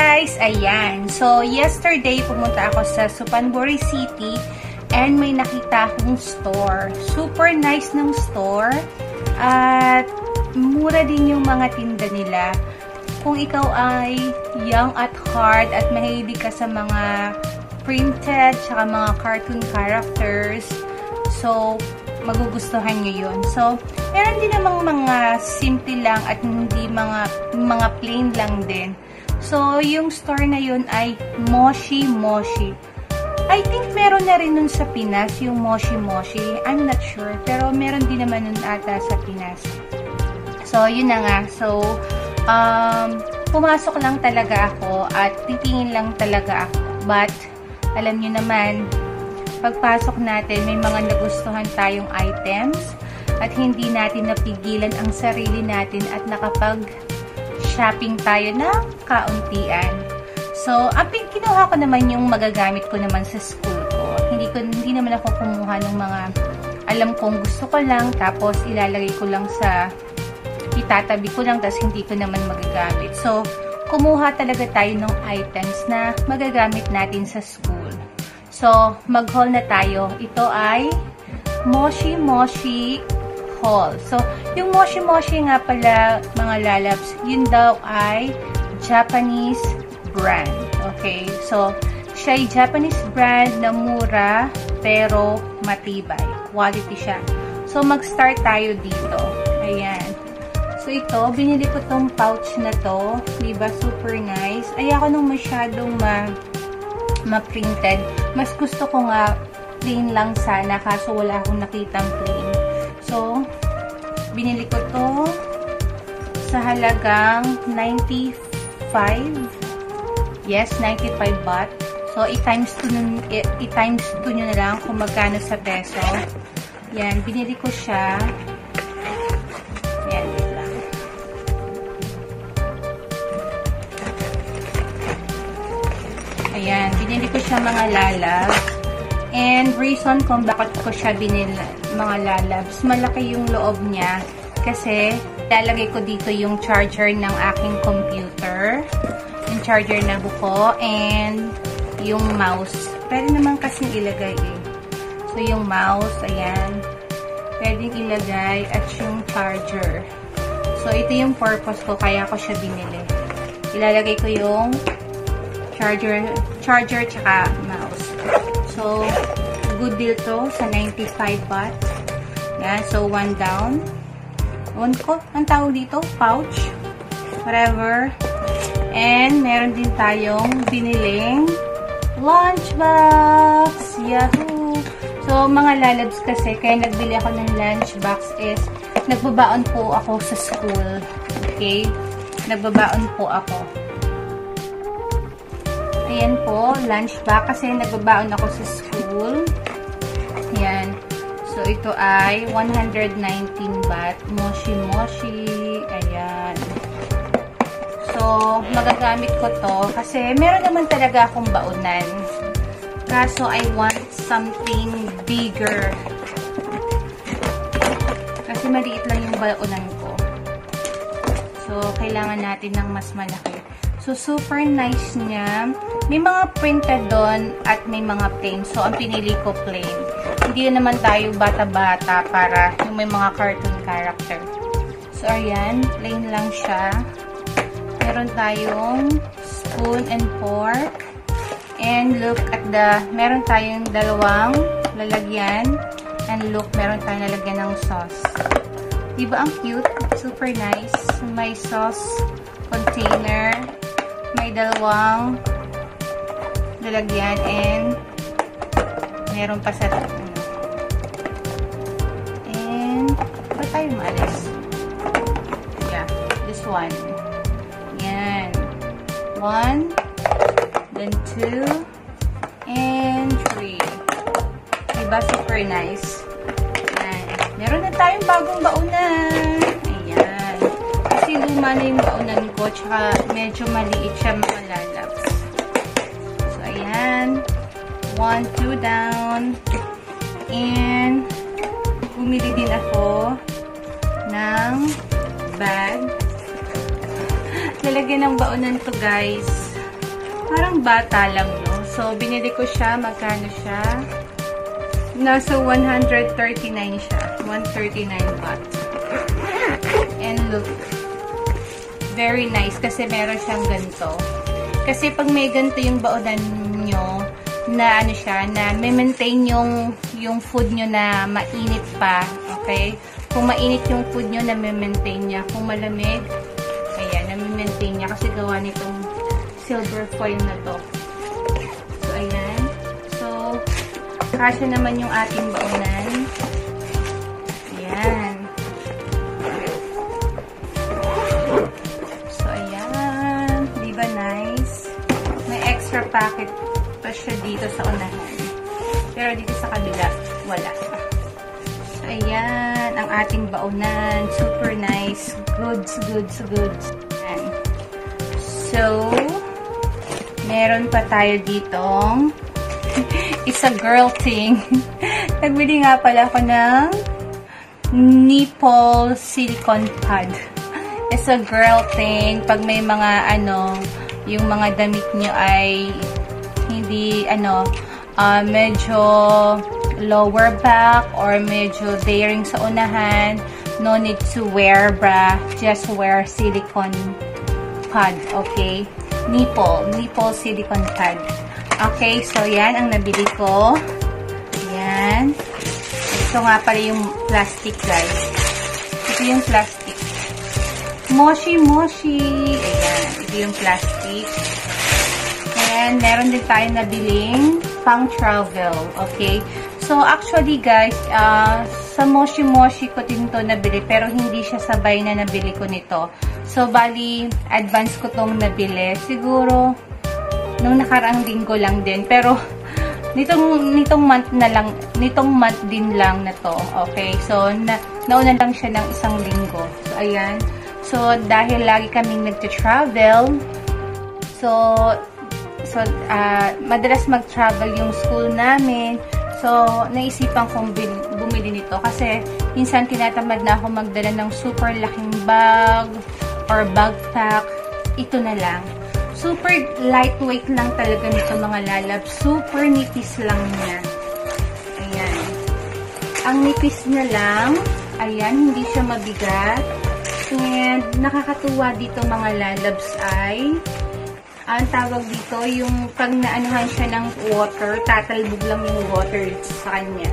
guys! Ayan. So, yesterday pumunta ako sa Suphanburi City and may nakita akong store. Super nice ng store. At mura din yung mga tinda nila. Kung ikaw ay young at heart at mahilig ka sa mga printed tsaka mga cartoon characters, so magugustuhan nyo yun. So, meron din namang mga simple lang at hindi mga plain lang din. So, yung store na yun ay Moshi Moshi. I think meron na rin nun sa Pinas, yung Moshi Moshi. I'm not sure, pero meron din naman nun ata sa Pinas. So, yun na nga. So, pumasok lang talaga ako at titingin lang talaga ako. But, alam nyo naman, pagpasok natin, may mga nagustuhan tayong items at hindi natin napigilan ang sarili natin at nakapag-shopping tayo ng kauntian. So, kinuha ko naman yung magagamit ko naman sa school ko. Hindi naman ako kumuha ng mga alam kong gusto ko lang, tapos ilalagay ko lang itatabi ko lang, tapos hindi ko naman magagamit. So, kumuha talaga tayo ng items na magagamit natin sa school. So, mag-haul na tayo. Ito ay Moshi Moshi Haul. So, yung Moshi Moshi nga pala, mga lalabs, yun daw ay Japanese brand. Okay? So, siya ay Japanese brand na mura, pero matibay. Quality siya. So, mag-start tayo dito. Ayan. So, ito, binili ko tong pouch na to. Diba? Super nice. Ayoko nung masyadong ma-printed. Mas gusto ko nga plain lang sana, kaso wala akong nakitang plain. So, binili ko to sa halagang 95. Yes, 95 baht. So, i-times 2 nyo na lang kung magkano sa peso. Yan, binili ko siya. Yan, wait lang. Ayan, binili ko siya mga lalabs. And reason kung bakit ko siya binili mga lalabs, malaki yung loob niya. Kasi, lalagay ko dito yung charger ng aking computer. Yung charger na buko. And, yung mouse. Pwede naman kasing ilagay eh. So, yung mouse, ayan. Pwedeng ilagay at yung charger. So, ito yung purpose ko, kaya ko siya binili. Ilalagay ko yung charger tsaka mouse. So, good deal to sa 95 baht. Yan, so 1 down. Ewan ko, ang tawag dito, pouch. Whatever. And, meron din tayong biniling lunchbox. Yahoo! So, mga lalabs kasi, kaya nagbili ako ng lunchbox is, nagbabaon po ako sa school. Okay? Nagbabaon po ako. Ayan po, lunch bag kasi nagbabaon ako sa school. Ayan. So, ito ay 119 baht. Moshi Moshi. Ayan. So, magagamit ko to kasi meron naman talaga akong baonan. Kaso, I want something bigger. Kasi maliit lang yung baonan ko. So, kailangan natin ng mas malaki. So, super nice niya. May mga printed doon at may mga plain. So, ang pinili ko plain. Hindi naman tayo bata-bata para yung may mga cartoon character. So, ayan. Plain lang siya. Meron tayong spoon and fork. And look at meron tayong dalawang lalagyan. And look, meron tayong lalagyan ng sauce. Diba ang cute? Super nice. May sauce container. May dalawang lalagyan and meron pa sa and ba tayo maalis? Yeah, this one. Yan. 1, then 2, and 3. Diba? Super nice. Yan. Meron na tayong bagong baunan. Ayan. Kasi luma na yung baunan ko, tsaka medyo maliit siya mga lalabs. So, ayan. 1, 2 down. And, bumili din ako ng bag. Lalagyan ng baunan to, guys. Parang bata lang, no? So, binili ko siya. Magkano siya? Nasa 139 siya. 139 baht. And look. Very nice kasi meron siyang ganito. Kasi pag may ganito yung baonan nyo, na ano siya, na may maintain yung food nyo na mainit pa. Okay? Kung mainit yung food nyo, na may maintain niya. Kung malamig, ayan, na may maintain niya kasi gawa nitong silver foil na to. So, ayan. So, kasya naman yung ating baonan. Ayan. So, ayan. Diba nice? May extra packet pa siya dito sa unahan. Pero dito sa kabila, wala. So, ayan. Ang ating baonan. Super nice. Goods, goods, goods. Ayan. So, meron pa tayo ditong isa girl thing. Nagbili nga pala ako ng nipple silicone pad. It's a girl thing. Pag may mga yung mga damit nyo ay hindi medyo lower back or medyo daring sa unahan, no need to wear bra, just wear silicone pad, okay? Nipple silicone pad. Okay, so yan ang nabili ko. Yan. Ito nga pala yung plastic, guys. Ito yung plastic. Moshi. Ayan, ito yung plastic. And meron din tayo nabiling pang travel, okay? So, actually, guys, sa Moshi ko din to nabili, pero hindi siya sabay na nabili ko nito. So, bali, advance ko tong nabili. Siguro, nung nakaraang linggo lang din. Pero, nitong month din lang na to. Okay? So, nauna lang siya ng isang linggo. So, ayan. So, dahil lagi kaming nagta-travel, so, madalas mag-travel yung school namin. So, naisipan kong bumili nito. Kasi, minsan tinatamad na ako magdala ng super laking bag or backpack. Ito na lang. Super lightweight lang talaga nito, mga lalab. Super nipis lang niya. Ayan. Ang nipis na lang. Ayan, hindi siya mabigat. And nakakatuwa dito, mga lalabs, ay ang tawag dito, yung pag naanuhan siya ng water, tatalbog lang yung water sa kanya.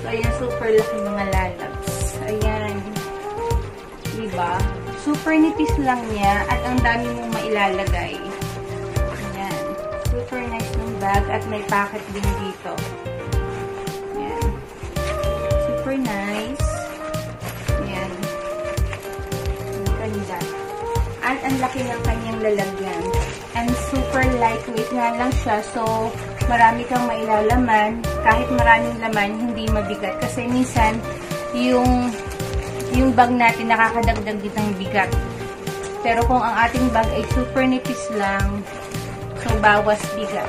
So, ayan, super laki, mga lalabs. Ayan. Diba? Super nipis lang niya at ang dami mong mailalagay. Ayan. Super nice ng bag at may packet din dito. Ayan. Super nice. Ayan. Ang ganda. At ang laki ng kanyang lalagyan. And super lightweight nga lang siya. So, marami kang mailalaman. Kahit maraming laman, hindi mabigat. Kasi minsan, yung bag natin nakakadagdag din ng bigat. Pero kung ang ating bag ay super nipis lang, so bawas bigat.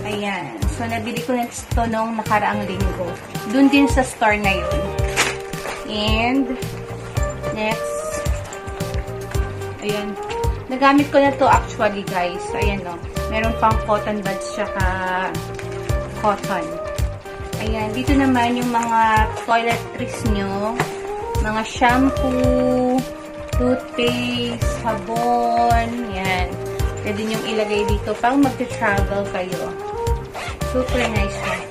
Ayan. So, nabili ko na ito nung nakaraang linggo. Doon din sa store na yun. And, next. Ayan. Nagamit ko na to actually, guys. Ayan, no. Meron pang cotton buds tsaka cotton. Ayan. Dito naman yung mga toiletries nyo. Mga shampoo, toothpaste, sabon, yan. Pwede nyo ilagay dito pang mag-travel kayo. Super nice yan.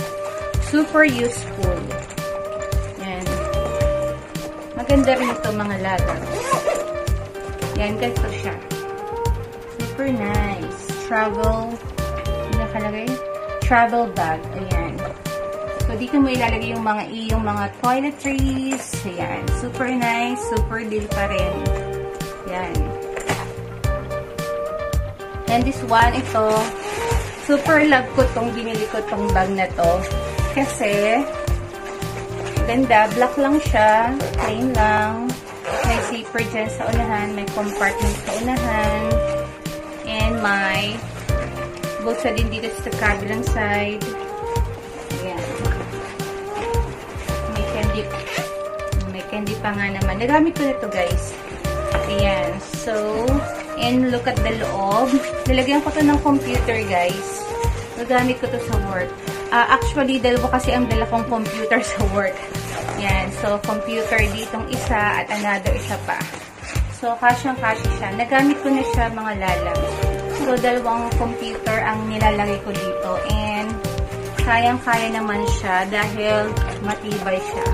Super useful. Yan. Maganda rin ito, mga lagang. Yan, ganito siya. Super nice. Travel, nakalagay? Travel bag. Ayan. So, dito mo ilalagay yung mga toiletries. Ayan. Super nice. Super deal pa rin. Ayan. And this one, ito. Super love ko tong binili ko tong bag na to. Kasi, ganda. Black lang siya. Plain lang. May zipper dyan sa unahan. May compartment sa unahan. And may bulsa din dito sa kabilang side. Ayan. May candy pa nga naman. Nagamit ko na ito, guys. Ayan. So, And look at the loob. Nilagyan ko to ng computer, guys. Nagamit ko to sa work. Actually, dalawa kasi ang dala kong computer sa work. Yan. So, computer ditong isa at another isa pa. So, kasyang-kasya siya. Nagamit ko na siya mga lalabs. So, dalawang computer ang nilalagay ko dito. And, kayang-kaya naman siya dahil matibay siya.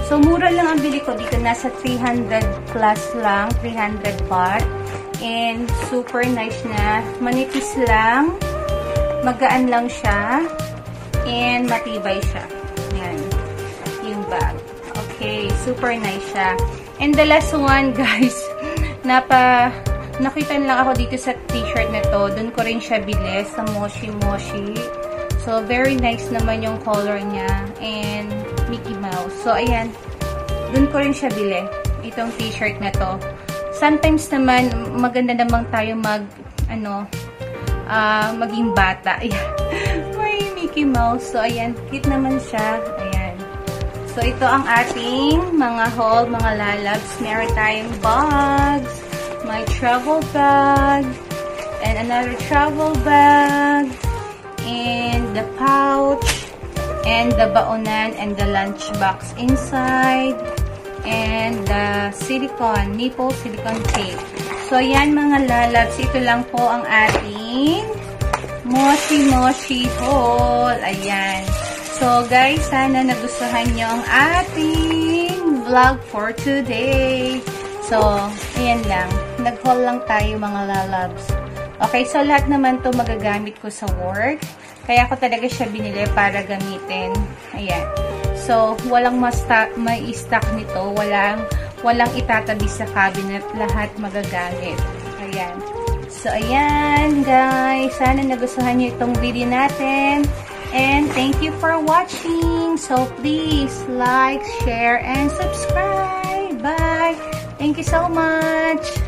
So, mura lang ang bili ko dito. Nasa 300 plus lang. 300 baht. And, super nice na. Manipis lang. Magaan lang siya. And, matibay siya. Yan. Yung bag. Okay. Super nice siya. And the last one, guys. Nakita lang ako dito sa t-shirt na to. Doon ko rin siya bili sa Moshi Moshi. So, very nice naman yung color niya. And, Mickey Mouse. So, ayan. Doon ko rin siya bili. Itong t-shirt na to. Sometimes naman, maganda namang tayo maging bata. Ayan. May Mickey Mouse. So, ayan. Cute naman siya. Ayan. So, ito ang ating mga haul, mga lalabs. Meron tayong bags. My travel bag. And another travel bag. And the pouch. And the baonan and the lunch box inside. And the nipple silicone tape. So, yan mga lalabs. Ito lang po ang ating Moshi Moshi haul. Ayan. So, guys, sana nagustuhan nyo ang ating vlog for today. So, ayan lang. Nag-haul lang tayo mga lalabs. Okay, so lahat naman to magagamit ko sa work. Kaya ako talaga siya binili para gamitin. Ayan. So, walang may stock nito. Walang itatabi sa cabinet. Lahat magagamit. Ayan. So, ayan, guys. Sana nagustuhan niyo itong video natin. And thank you for watching. So, please like, share, and subscribe. Bye! Thank you so much!